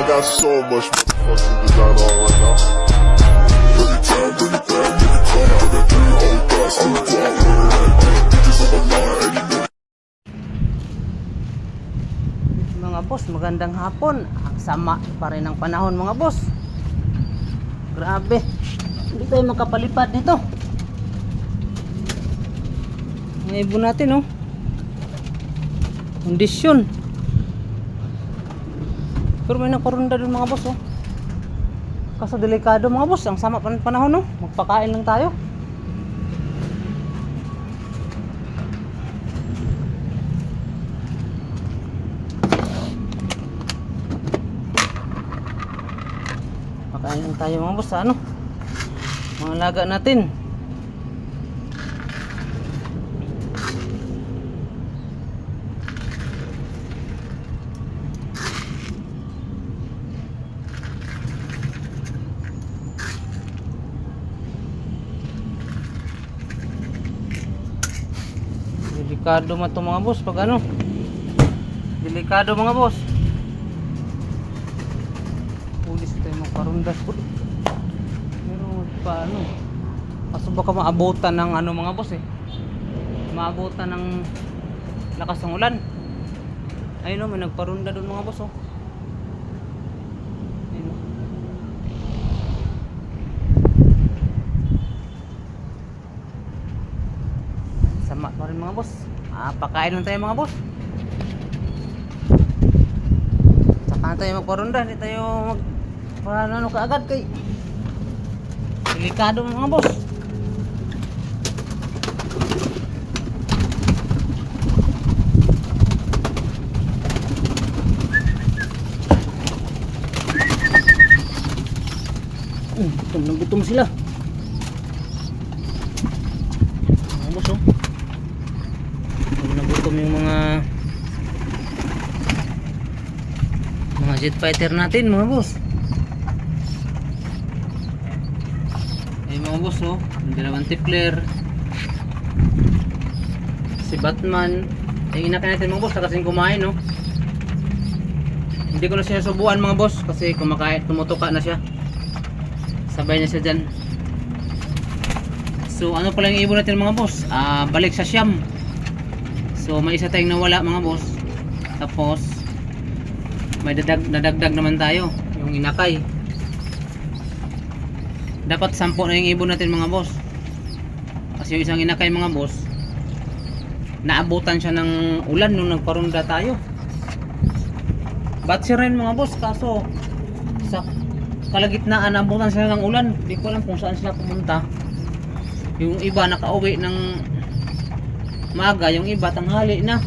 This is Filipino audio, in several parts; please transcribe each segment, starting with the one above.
got so much motherfucking design on right now. Bring it down, bring it down, make it come out. I got 3 old guys, I'm the block, bitches on my line, and you know. Mga boss, magandang hapon. Ang sama pa rin ng panahon mga boss. Grabe. Hindi tayo makapalipad nito. Ang ibon natin, oh. Kondisyon. Pero may nakarunda dun mga boss, oh. Kaso delikado mga boss. Ang sama pa ng panahon, oh. Magpakain lang tayo. Pakain lang tayo mga boss sa ano, mga alaga natin. Delikado man to mga boss pag ano. Delikado mga boss. Pulis tayo makarundas po. Pero paano? Kaso baka maabutan ng ano mga boss eh. Maabutan ng lakas ng ulan. Ayun o, may nagparunda doon mga boss oh. Ayun o. Sama pa rin mga boss. Pakain lang tayo mga boss. Saka tayo magparunda. Hindi tayo ano kaagad kay delikado mga boss. Gutom sila mga boss oh. Nagutom yung mga jet fighter natin mga boss. Ay mga boss oh, yung dalawang tipler, si Batman. Ay inakin natin mga boss kasing kumain no. Hindi ko na siya subuan mga boss kasi kumakain, tumutuka na siya. Sabay na siya dyan. So ano pala yung ibon natin mga boss, balik sa siyam. So may isa tayong nawala mga boss. Tapos may nadagdag naman tayo, yung inakay. Dapat 10 na yung ibon natin mga boss. Kasi yung isang inakay mga boss, naabutan siya ng ulan nung nagparunda tayo. Batsi rin mga boss, kaso sa kalagitnaan naabutan sila ng ulan. Hindi ko alam kung saan sila pumunta. Yung iba nakauwi ng maaga, yung iba tanghali na.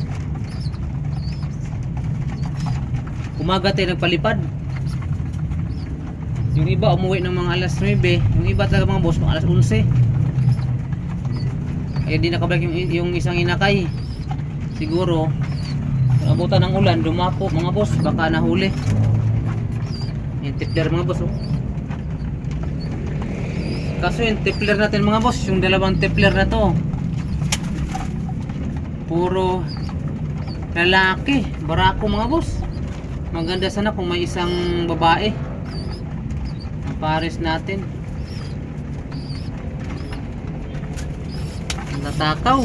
Umaga tayo nagpalipad. Yung iba umuwi ng mga alas 9. Yung iba talaga mga boss mga alas 11. Kaya di nakabalik yung isang inakay. Siguro nabutan ng ulan, dumapo mga boss, baka nahuli. Yung tipler mga boss oh. Kaso yung tipler natin mga boss, yung dalawang tipler na to, puro lalaki, barako mga boss. Maganda sana kung may isang babae ang pares natin. Natakaw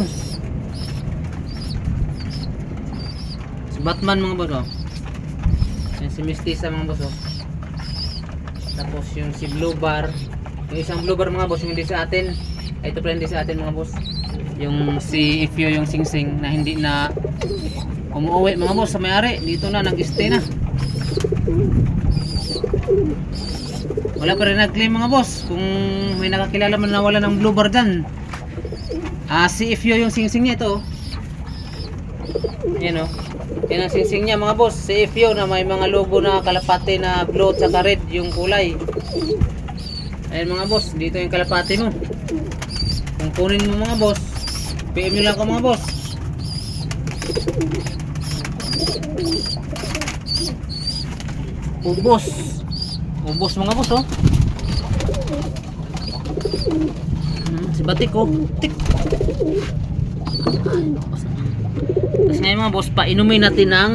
si Batman mga boss oh. Yan si Mistisa mga boss oh. Tapos yung si Blue Bar, yung isang Blue Bar mga boss, yung hindi sa atin. Ito pala hindi sa atin mga boss. Yung si Ifyo, yung singsing na hindi na umuwi mga boss sa may-ari. Dito na, nag-stay na. Wala pa rin nag-claim mga boss. Kung may nakakilala man na wala ng Blue Bar dyan, si Ifyo yung singsing niya ito. Yan o. Yan ang singsing niya mga boss. Si Ifyo na may mga logo na kalapate na blue at saka red yung kulay. Ayan mga boss, dito yung kalapate mo. Kung kunin mo mga boss, PM nyo lang ako mga boss. Ubos. Ubos mga boss oh. Si Batik oh. Tik. Tapos ngayon mga boss, painumin natin ng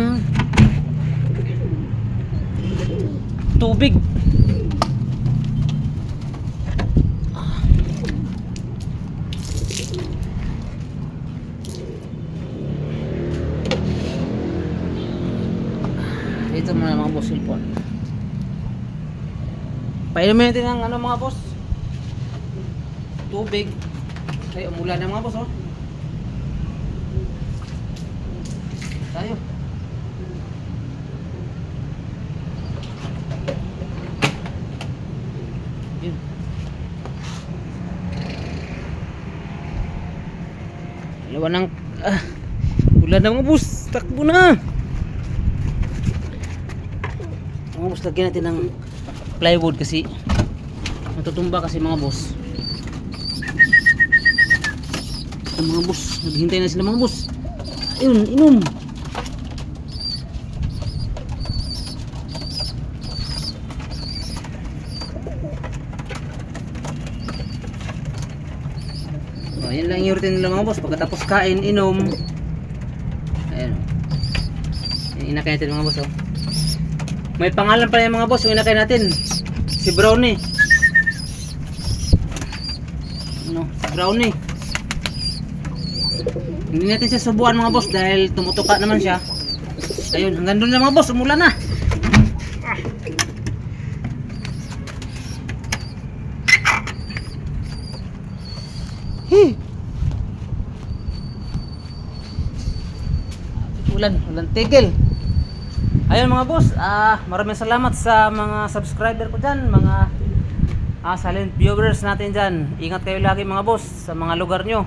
tubig. Ito muna mga boss yung phone. Painumin natin ng ano mga boss, tubig. Ay, umulan na mga boss, oh. Tayo. Yun. Dalawa ng ulan na mga boss. Takbo na. Mga boss, lagyan natin ng plywood kasi natutumba kasi mga boss. Ito mga boss, naghihintay na sila mga boss. Ayun, inom. Oh, yan lang yung routine nila mga boss. Pagkatapos kain, inom. Ayan. Yung inakay natin mga boss, oh. May pangalan pa yung mga boss, yung inakay natin. Si Brownie. Ano, si Brownie. Hindi natin siya subuan mga boss dahil tumutuka naman siya. Ayun, hanggang doon na mga boss, umulan na. Ulan tigil. Ayun mga boss, maraming salamat sa mga subscriber ko dyan, mga silent viewers natin dyan. Ingat kayo lagi mga boss sa mga lugar nyo.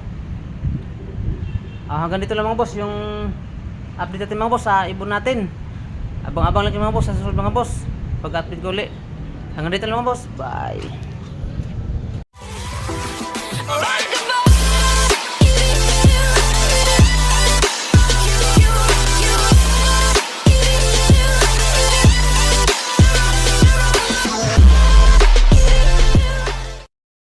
Hanggang dito lang mga boss yung update natin mga boss sa ibon natin. Abang-abang lang kayo mga boss sa susunod mga boss pag-update ko ulit. Hanggang dito lang mga boss, bye.